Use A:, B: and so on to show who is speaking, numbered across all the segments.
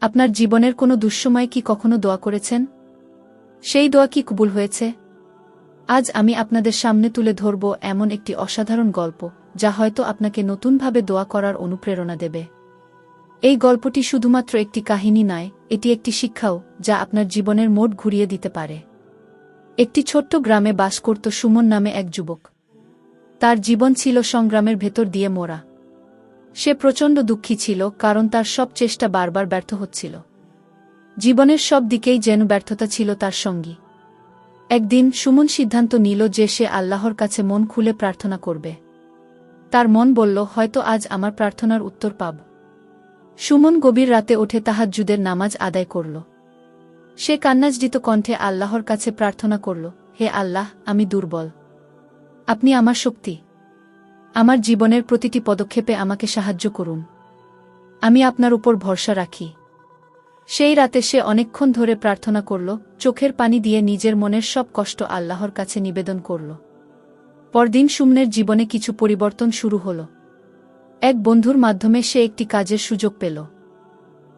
A: আপনার জীবনের কোনো দুঃসময়ে কি কখনো দোয়া করেছেন? সেই দোয়া কি কবুল হয়েছে? আজ আমি আপনাদের সামনে তুলে ধরব এমন একটি অসাধারণ গল্প, যা হয়তো আপনাকে নতুনভাবে দোয়া করার অনুপ্রেরণা দেবে। এই গল্পটি শুধুমাত্র একটি কাহিনী নয়, এটি একটি শিক্ষাও, যা আপনার জীবনের মোড় ঘুরিয়ে দিতে পারে। একটি ছোট্ট গ্রামে বাস করত সুমন নামে এক যুবক। তার জীবন ছিল সংগ্রামের ভেতর দিয়ে মোড়া। সে প্রচণ্ড দুঃখী ছিল, কারণ তার সব চেষ্টা বারবার ব্যর্থ হচ্ছিল। জীবনের সব দিকেই যেন ব্যর্থতা ছিল তার সঙ্গী। একদিন সুমন সিদ্ধান্ত নিল যে সে আল্লাহর কাছে মন খুলে প্রার্থনা করবে। তার মন বলল, হয়তো আজ আমার প্রার্থনার উত্তর পাব। সুমন গভীর রাতে উঠে তাহাজ্জুদের নামাজ আদায় করল। সে কান্নাজড়িত কণ্ঠে আল্লাহর কাছে প্রার্থনা করল, হে আল্লাহ, আমি দুর্বল। আপনি আমার শক্তি। আমার জীবনের প্রতিটি পদক্ষেপে আমাকে সাহায্য করুন। আমি আপনার উপর ভরসা রাখি। সেই রাতে সে অনেকক্ষণ ধরে প্রার্থনা করল, চোখের পানি দিয়ে নিজের মনের সব কষ্ট আল্লাহর কাছে নিবেদন করল। পরদিন সুমনের জীবনে কিছু পরিবর্তন শুরু হল। এক বন্ধুর মাধ্যমে সে একটি কাজের সুযোগ পেল।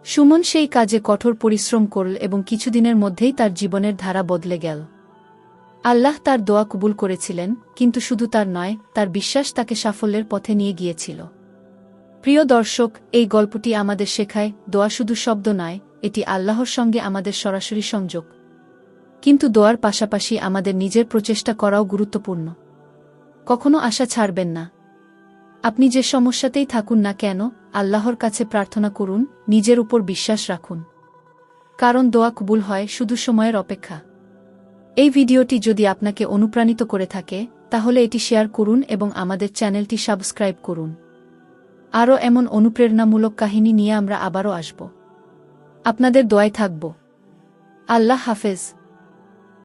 A: সুমন সেই কাজে কঠোর পরিশ্রম করল এবং কিছুদিনের মধ্যেই তার জীবনের ধারা বদলে গেল। আল্লাহ তার দোয়া কবুল করেছিলেন, কিন্তু শুধু তার নয়, তার বিশ্বাস তাকে সাফল্যের পথে নিয়ে গিয়েছিল। প্রিয় দর্শক, এই গল্পটি আমাদের শেখায়, দোয়া শুধু শব্দ নয়, এটি আল্লাহর সঙ্গে আমাদের সরাসরি সংযোগ। কিন্তু দোয়ার পাশাপাশি আমাদের নিজের প্রচেষ্টা করাও গুরুত্বপূর্ণ। কখনো আশা ছাড়বেন না। আপনি যে সমস্যাতেই থাকুন না কেন, আল্লাহর কাছে প্রার্থনা করুন, নিজের উপর বিশ্বাস রাখুন। কারণ দোয়া কবুল হয় শুধু সময়ের অপেক্ষা। এই ভিডিওটি যদি আপনাকে অনুপ্রাণিত করে থাকে, তাহলে এটি শেয়ার করুন এবং আমাদের চ্যানেলটি সাবস্ক্রাইব করুন। আরও এমন অনুপ্রেরণামূলক কাহিনী নিয়ে আমরা আবারও আসব। আপনাদের দোয়ায় থাকব। আল্লাহ হাফেজ।